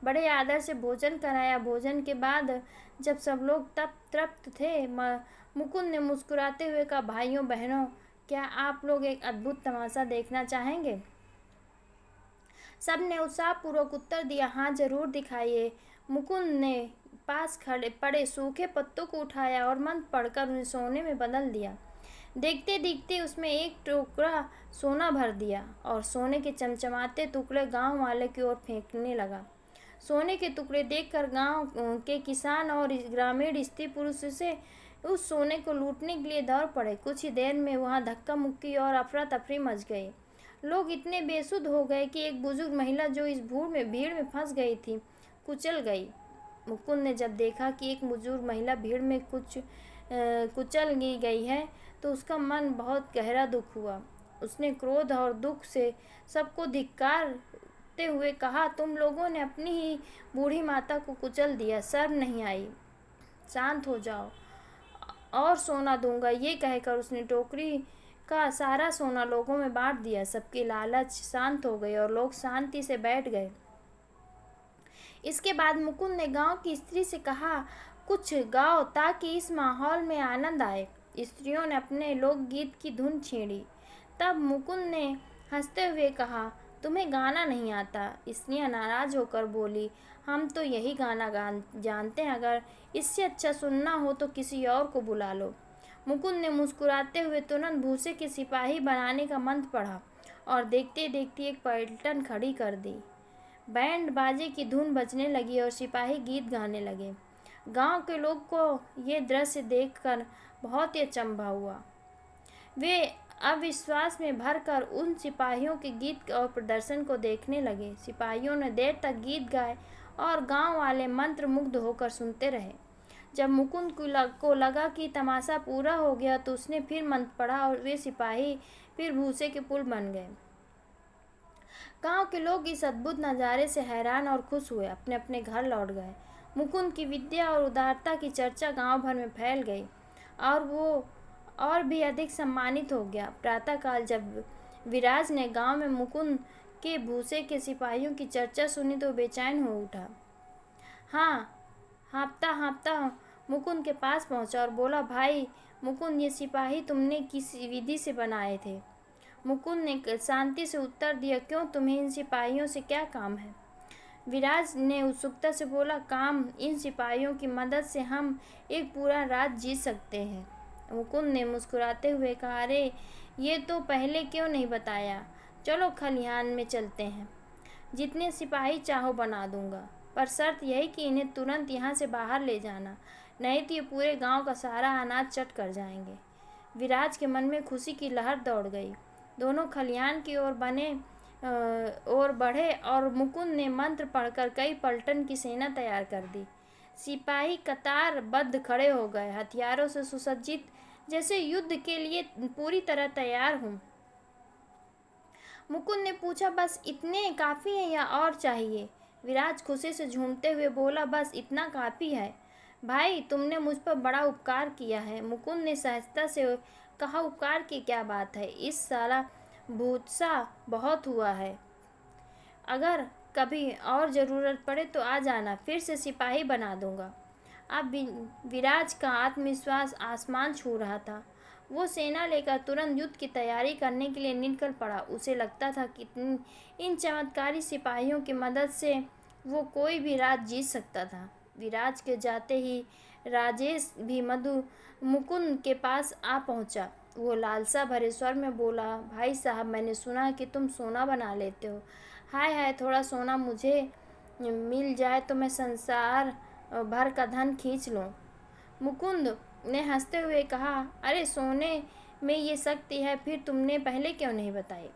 बड़े आदर से भोजन कराया। भोजन के बाद जब सब लोग तृप्त थे, मुकुंद ने मुस्कुराते हुए कहा, भाइयों बहनों, क्या आप लोग एक अद्भुत तमाशा देखना चाहेंगे? सब ने उत्साहपूर्वक उत्तर दिया, हाँ जरूर दिखाइए। मुकुंद ने पास खड़े पड़े सूखे पत्तों को उठाया और मंत्र पढ़कर उन्हें सोने में बदल दिया। देखते देखते उसमें एक टुकड़ा सोना भर दिया और सोने के चमचमाते टुकड़े गांव वाले की ओर फेंकने लगा। सोने के टुकड़े देखकर गांव के किसान और ग्रामीण स्त्री पुरुष से उस सोने को लूटने के लिए दौड़ पड़े। कुछ ही देर में वहां धक्का मुक्की और अफरा तफरी मच गई। लोग इतने बेसुध हो गए कि एक बुजुर्ग महिला जो इस भीड़ में फंस गई थी, कुचल गई। मुकुंद ने जब देखा कि एक बुजुर्ग महिला भीड़ में कुचल गई है तो उसका मन बहुत गहरा दुख हुआ। उसने क्रोध और दुख से सबको धिक्कारते हुए कहा, तुम लोगों ने अपनी ही बूढ़ी माता को कुचल दिया, शर्म नहीं आई? शांत हो जाओ और सोना दूंगा। ये कहकर उसने टोकरी का सारा सोना लोगों में बांट दिया। सबकी लालच शांत हो गई और लोग शांति से बैठ गए। इसके बाद मुकुंद ने गांव की स्त्री से कहा, कुछ गाओ ताकि इस माहौल में आनंद आए। स्त्रियों ने अपने लोकगीत की धुन छेड़ी। तब मुकुंद ने हंसते हुए कहा, तुम्हें गाना नहीं आता? स्त्रियां नाराज होकर बोली, हम तो यही गाना जानते हैं, अगर इससे अच्छा सुनना हो तो किसी और को बुला लो। मुकुंद ने मुस्कुराते हुए तुरंत भूसे के सिपाही बनाने का मंत्र पढ़ा और देखते देखते एक पलटन खड़ी कर दी। बैंड बाजे की धुन बजने लगी और सिपाही गीत गाने लगे। गांव के लोग को ये दृश्य देखकर बहुत ही अचंभा हुआ। वे अविश्वास में भरकर उन सिपाहियों के गीत और प्रदर्शन को देखने लगे। सिपाहियों ने देर तक गीत गाए और गांव वाले मंत्र मुग्ध होकर सुनते रहे। जब मुकुंद को लगा कि तमाशा पूरा हो गया तो उसने फिर मंत्र पढ़ा और वे सिपाही फिर भूसे के पुल बन गए। गांव के लोग इस अद्भुत नज़ारे से हैरान और खुश हुए, अपने अपने घर लौट गए। मुकुंद की विद्या और उदारता की चर्चा गांव भर में फैल गई और वो और भी अधिक सम्मानित हो गया। प्रातःकाल जब विराज ने गांव में मुकुंद के भूसे के सिपाहियों की चर्चा सुनी तो बेचैन हो उठा। हाँ, हाँफता मुकुंद के पास पहुंचा और बोला, भाई मुकुंद, ये सिपाही तुमने किस विधि से बनाए थे? मुकुंद ने शांति से उत्तर दिया, क्यों, तुम्हें इन सिपाहियों से क्या काम है? विराज ने उत्सुकता से बोला, काम, इन सिपाहियों की मदद से हम एक पूरा रात जीत सकते हैं। मुकुंद ने मुस्कुराते हुए कहा, अरे ये तो पहले क्यों नहीं बताया? चलो खलिहान में चलते हैं, जितने सिपाही चाहो बना दूंगा, पर शर्त यही कि इन्हें तुरंत यहाँ से बाहर ले जाना, नहीं तो ये पूरे गांव का सारा अनाज चट कर जाएंगे। विराज के मन में खुशी की लहर दौड़ गई। दोनों खलिहान की ओर बढ़े और मुकुंद ने मंत्र पढ़कर कई पलटन की सेना तैयार कर दी। सिपाही कतारबद्ध खड़े हो गए, हथियारों से सुसज्जित, जैसे युद्ध के लिए पूरी तरह तैयार हों। मुकुंद ने पूछा, बस इतने काफ़ी है या और चाहिए? विराज खुशी से झूमते हुए बोला, बस इतना काफ़ी है भाई, तुमने मुझ पर बड़ा उपकार किया है। मुकुंद ने सहजता से कहा, उपकार की क्या बात है, इस साला भूसा बहुत हुआ है, अगर कभी और ज़रूरत पड़े तो आ जाना, फिर से सिपाही बना दूंगा। अब विराज का आत्मविश्वास आसमान छू रहा था। वो सेना लेकर तुरंत युद्ध की तैयारी करने के लिए निकल पड़ा। उसे लगता था कि इन चमत्कारी सिपाहियों की मदद से वो कोई भी रात जीत सकता था। विराज के जाते ही राजेश भी मुकुंद के पास आ पहुंचा। वो लालसा भरे स्वर में बोला, भाई साहब, मैंने सुना कि तुम सोना बना लेते हो। हाय हाय, थोड़ा सोना मुझे मिल जाए तो मैं संसार भर का धन खींच लूँ। मुकुंद ने हंसते हुए कहा, अरे सोने में ये शक्ति है, फिर तुमने पहले क्यों नहीं बताई?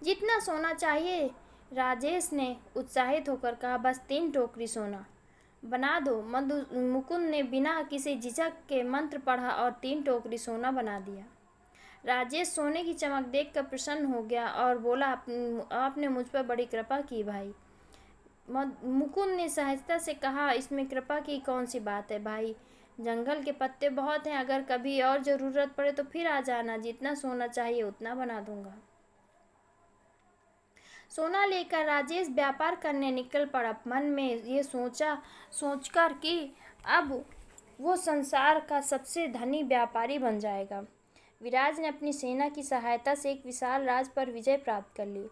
जितना सोना चाहिए, राजेश ने उत्साहित होकर कहा, बस 3 टोकरी सोना बना दो। मुकुंद ने बिना किसी झिझक के मंत्र पढ़ा और 3 टोकरी सोना बना दिया। राजेश सोने की चमक देखकर प्रसन्न हो गया और बोला, आपने मुझ पर बड़ी कृपा की भाई। मुकुंद ने सहजता से कहा, इसमें कृपा की कौन सी बात है भाई। जंगल के पत्ते बहुत हैं, अगर कभी और ज़रूरत पड़े तो फिर आ जाना। जितना सोना चाहिए उतना बना दूंगा। सोना लेकर राजेश व्यापार करने निकल पड़ा। मन में ये सोचकर कि अब वो संसार का सबसे धनी व्यापारी बन जाएगा। विराज ने अपनी सेना की सहायता से एक विशाल राज्य पर विजय प्राप्त कर ली।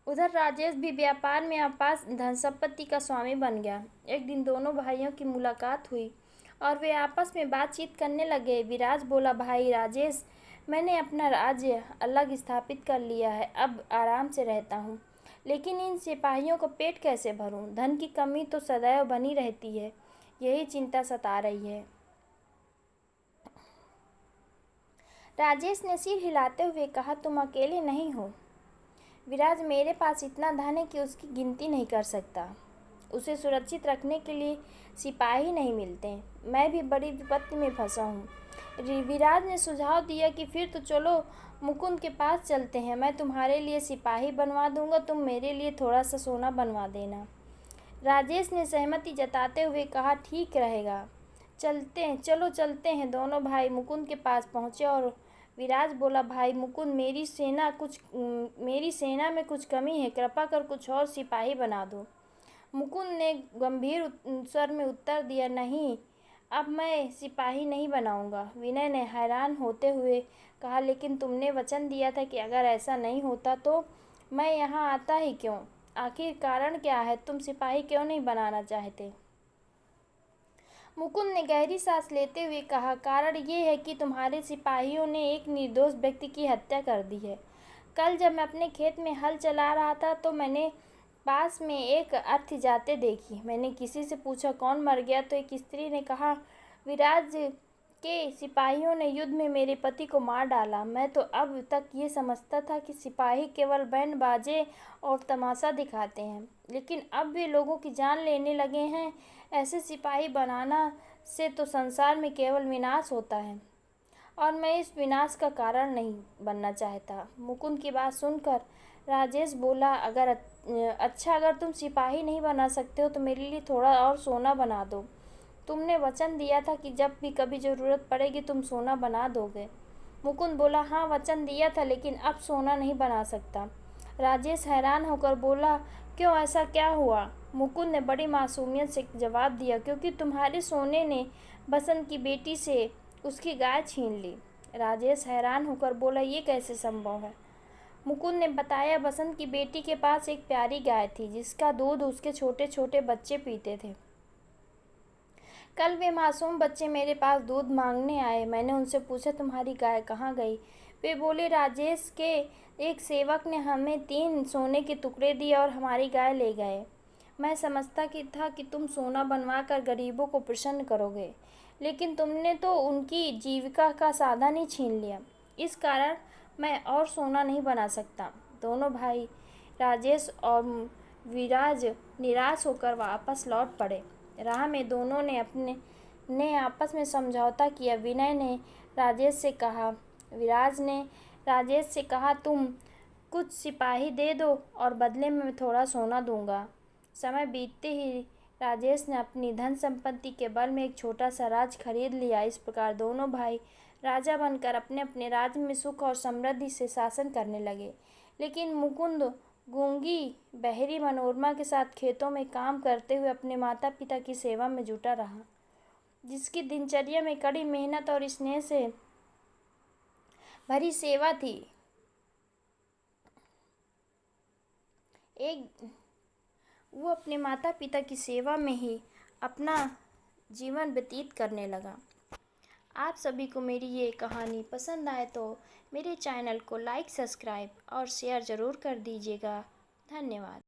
उधर राजेश भी व्यापार में अपार धन संपत्ति का स्वामी बन गया। एक दिन दोनों भाइयों की मुलाकात हुई और वे आपस में बातचीत करने लगे। विराज बोला, भाई राजेश, मैंने अपना राज्य अलग स्थापित कर लिया है, अब आराम से रहता हूँ, लेकिन इन सिपाहियों को पेट कैसे भरूँ। धन की कमी तो सदैव बनी रहती है, यही चिंता सता रही है। राजेश ने सिर हिलाते हुए कहा, तुम अकेले नहीं हो विराज, मेरे पास इतना धन है कि उसकी गिनती नहीं कर सकता। उसे सुरक्षित रखने के लिए सिपाही नहीं मिलते। मैं भी बड़ी विपत्ति में फंसा हूँ। विराज ने सुझाव दिया कि फिर तो चलो मुकुंद के पास चलते हैं, मैं तुम्हारे लिए सिपाही बनवा दूंगा, तुम मेरे लिए थोड़ा सा सोना बनवा देना। राजेश ने सहमति जताते हुए कहा, ठीक रहेगा, चलो चलते हैं। दोनों भाई मुकुंद के पास पहुँचे और विराज बोला, भाई मुकुंद, मेरी सेना में कुछ कमी है, कृपा कर कुछ और सिपाही बना दो। मुकुंद ने गंभीर स्वर में उत्तर दिया, नहीं, अब मैं सिपाही नहीं बनाऊंगा। विनय ने हैरान होते हुए कहा, लेकिन तुमने वचन दिया था कि अगर ऐसा नहीं होता तो मैं यहाँ आता ही क्यों। आखिर कारण क्या है, तुम सिपाही क्यों नहीं बनाना चाहते। मुकुंद ने गहरी सांस लेते हुए कहा, कारण ये है कि तुम्हारे सिपाहियों ने एक निर्दोष व्यक्ति की हत्या कर दी है। कल जब मैं अपने खेत में हल चला रहा था तो मैंने पास में एक अर्थी जाते देखी। मैंने किसी से पूछा कौन मर गया, तो एक स्त्री ने कहा, विराज के सिपाहियों ने युद्ध में मेरे पति को मार डाला। मैं तो अब तक ये समझता था कि सिपाही केवल बैंड बाजे और तमाशा दिखाते हैं, लेकिन अब वे लोगों की जान लेने लगे हैं। ऐसे सिपाही बनाना से तो संसार में केवल विनाश होता है, और मैं इस विनाश का कारण नहीं बनना चाहता। मुकुंद की बात सुनकर राजेश बोला, अगर तुम सिपाही नहीं बना सकते हो तो मेरे लिए थोड़ा और सोना बना दो। तुमने वचन दिया था कि जब भी कभी ज़रूरत पड़ेगी तुम सोना बना दोगे। मुकुंद बोला, हाँ वचन दिया था, लेकिन अब सोना नहीं बना सकता। राजेश हैरान होकर बोला, क्यों, ऐसा क्या हुआ। मुकुंद ने बड़ी मासूमियत से जवाब दिया, क्योंकि तुम्हारे सोने ने बसंत की बेटी से उसकी गाय छीन ली। राजेश हैरान होकर बोला, ये कैसे संभव है। मुकुंद ने बताया, बसंत की बेटी के पास एक प्यारी गाय थी जिसका दूध उसके छोटे छोटे बच्चे पीते थे। कल वे मासूम बच्चे मेरे पास दूध मांगने आए। मैंने उनसे पूछा, तुम्हारी गाय कहाँ गई। वे बोले, राजेश के एक सेवक ने हमें 3 सोने के टुकड़े दिए और हमारी गाय ले गए। मैं समझता था कि तुम सोना बनवा कर गरीबों को प्रसन्न करोगे, लेकिन तुमने तो उनकी जीविका का साधन ही छीन लिया। इस कारण मैं और सोना नहीं बना सकता। दोनों भाई राजेश और विराज निराश होकर वापस लौट पड़े। राह में दोनों ने आपस में समझौता किया। विनय ने राजेश से कहा, तुम कुछ सिपाही दे दो और बदले में मैं थोड़ा सोना दूंगा। समय बीतते ही राजेश ने अपनी धन संपत्ति के बल में एक छोटा सा राज्य खरीद लिया। इस प्रकार दोनों भाई राजा बनकर अपने अपने राज्य में सुख और समृद्धि से शासन करने लगे। लेकिन मुकुंद गूंगी बहरी मनोरमा के साथ खेतों में काम करते हुए अपने माता पिता की सेवा में जुटा रहा, जिसकी दिनचर्या में कड़ी मेहनत और स्नेह से भरी सेवा थी। वो अपने माता पिता की सेवा में ही अपना जीवन व्यतीत करने लगा। आप सभी को मेरी ये कहानी पसंद आए तो मेरे चैनल को लाइक, सब्सक्राइब और शेयर ज़रूर कर दीजिएगा। धन्यवाद।